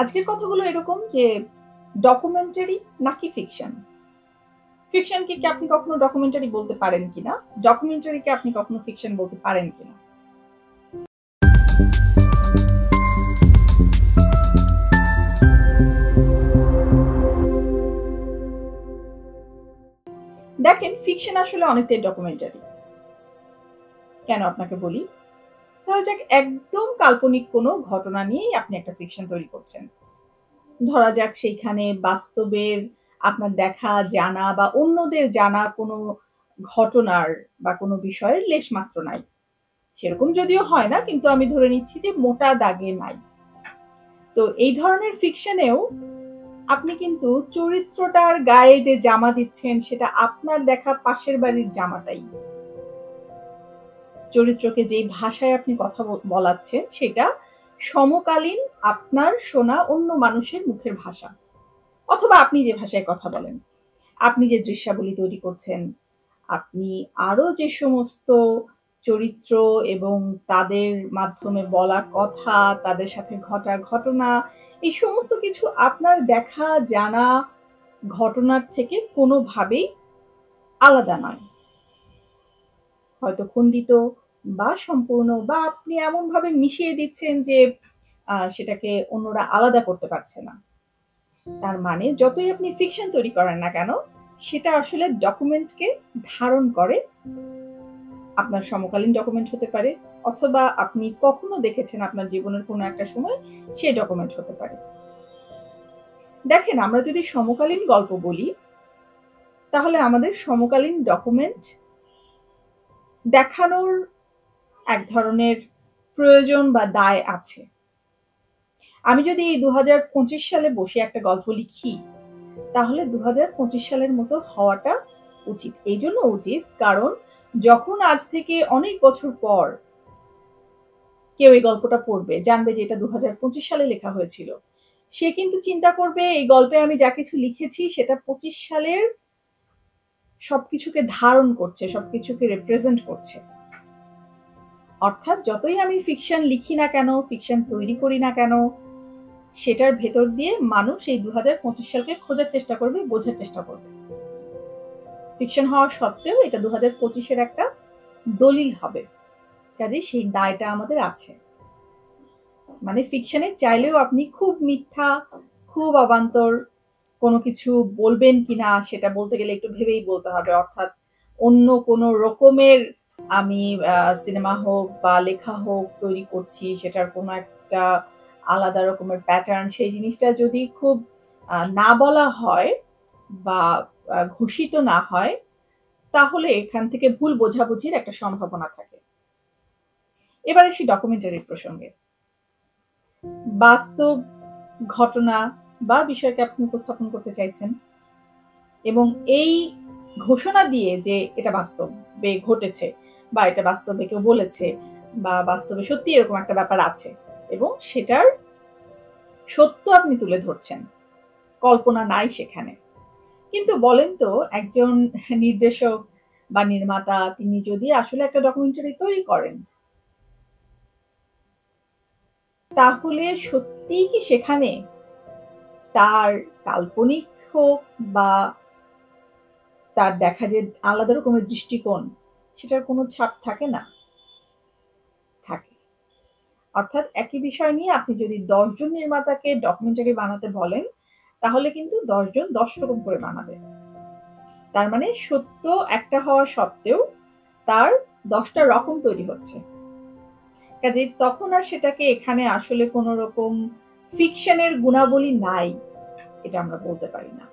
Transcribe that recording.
আজকের কথাগুলো এরকম যে ডকুমেন্টারি নাকি ফিকশন? ফিকশনকে কি আপনি কখনো ডকুমেন্টারি বলতে পারেন কিনা? ডকুমেন্টারিকে আপনি কখনো ফিকশন বলতে পারেন কিনা? দেখেন, ফিকশন আসলে অনেকটাই ডকুমেন্টারি। কেন আপনাকে বলি? ধরা যাক একদম কাল্পনিক কোনো ঘটনা নিয়েই আপনি একটা ফিকশন তৈরি করছেন। ধরা যাক সেইখানে বাস্তবের আপনার দেখা, জানা বা অন্যদের জানা কোনো ঘটনার বা কোনো বিষয়ের লেশমাত্র নাই। সেরকম যদিও হয় না, কিন্তু আমি ধরে নিচ্ছি যে মোটা দাগে নাই। তো এই ধরনের ফিকশনেও আপনি কিন্তু চরিত্রটার গায়ে যে জামা দিচ্ছেন সেটা আপনার দেখা পাশের বাড়ির জামাটাই। চরিত্রকে যেই ভাষায় আপনি কথা বলাচ্ছেন সেটা সমকালীন আপনার শোনা অন্য মানুষের মুখের ভাষা, অথবা আপনি যে ভাষায় কথা বলেন, আপনি যে দৃশ্যাবলী তৈরি করছেন, আপনি আরো যে সমস্ত চরিত্র এবং তাদের মাধ্যমে বলা কথা, তাদের সাথে ঘটা ঘটনা, এই সমস্ত কিছু আপনার দেখা জানা ঘটনার থেকে কোনোভাবেই আলাদা নয়। হয়তো খণ্ডিত বা সম্পূর্ণ, বা আপনি এমনভাবে মিশিয়ে দিচ্ছেন যে সেটাকে অন্যরা আলাদা করতে পারছে না। তার মানে যতই আপনি ফিকশন তৈরি করেন না কেন, সেটা আসলে ডকুমেন্টকে ধারণ করে। আপনার সমকালীন ডকুমেন্ট হতে পারে, অথবা আপনি কখনো দেখেছেন আপনার জীবনের কোনো একটা সময়, সে ডকুমেন্ট হতে পারে। দেখেন, আমরা যদি সমকালীন গল্প বলি, তাহলে আমাদের সমকালীন ডকুমেন্ট দেখানোর এক ধরনের প্রয়োজন বা দায় আছে। আমি যদি এই 2025 সালে বসে একটা গল্প লিখি, তাহলে 2025 সালের মতো হওয়াটা উচিত। এই জন্য উচিত কারণ যখন আজ থেকে অনেক বছর পর কেউ এই গল্পটা পড়বে, জানবে যে এটা 2025 সালে লেখা হয়েছিল, সে কিন্তু চিন্তা করবে এই গল্পে আমি যা কিছু লিখেছি সেটা 25 সালের সবকিছুকে ধারণ করছে, সবকিছুকে রিপ্রেজেন্ট করছে। অর্থাৎ যতই আমি ফিকশন লিখি না কেন, ফিকশন তৈরি করি না কেন, সেটার ভেতর দিয়ে মানুষ এই 2025 সালকে খোঁজার চেষ্টা করবে, বোঝার চেষ্টা করবে। ফিকশন হওয়া সত্ত্বেও এটা 2025-এর একটা দলিল হবে। কাজেই সেই দায়টা আমাদের আছে। মানে ফিকশনে চাইলেও আপনি খুব মিথ্যা, খুব অবান্তর কোনো কিছু বলবেন কিনা সেটা বলতে গেলে একটু ভেবেই বলতে হবে। অর্থাৎ অন্য কোনো রকমের আমি সিনেমা হোক বা লেখা হোক তৈরি করছি, সেটার কোনো একটা আলাদা রকমের প্যাটার্ন, সেই জিনিসটা যদি খুব না বলা হয় বা ঘোষিত না হয়, তাহলে এখান থেকে ভুল বোঝাবুঝির একটা সম্ভাবনা থাকে। এবার আসি ডকুমেন্টারির প্রসঙ্গে। বাস্তব ঘটনা বা বিষয়কে আপনি উপস্থাপন করতে চাইছেন, এবং এই ঘোষণা দিয়ে যে এটা বাস্তবে ঘটেছে বা এটা বাস্তবে কেউ বলেছে বা বাস্তবে সত্যি এরকম একটা ব্যাপার আছে, এবং সেটার সত্য আপনি তুলে ধরছেন, কল্পনা নাই সেখানে। কিন্তু বলেন তো, একজন নির্দেশক বা নির্মাতা তিনি যদি আসলে একটা ডকুমেন্টারি তৈরি করেন, তাহলে সত্যিই কি সেখানে তার কাল্পনিক হোক বা তার দেখা যে আলাদা রকমের দৃষ্টিকোণ, সেটার কোনো ছাপ থাকে না? থাকে। অর্থাৎ একই বিষয় নিয়ে আপনি যদি ১০ জন নির্মাতাকে ডকুমেন্টারি বানাতে বলেন, তাহলে কিন্তু ১০ জন ১০ রকম করে বানাবে। তার মানে সত্য একটা হওয়া সত্ত্বেও তার ১০ টা রকম তৈরি হচ্ছে। কাজেই তখন আর সেটাকে এখানে আসলে কোনো রকম ফিকশনের গুণাবলী নাই, এটা আমরা বলতে পারি না।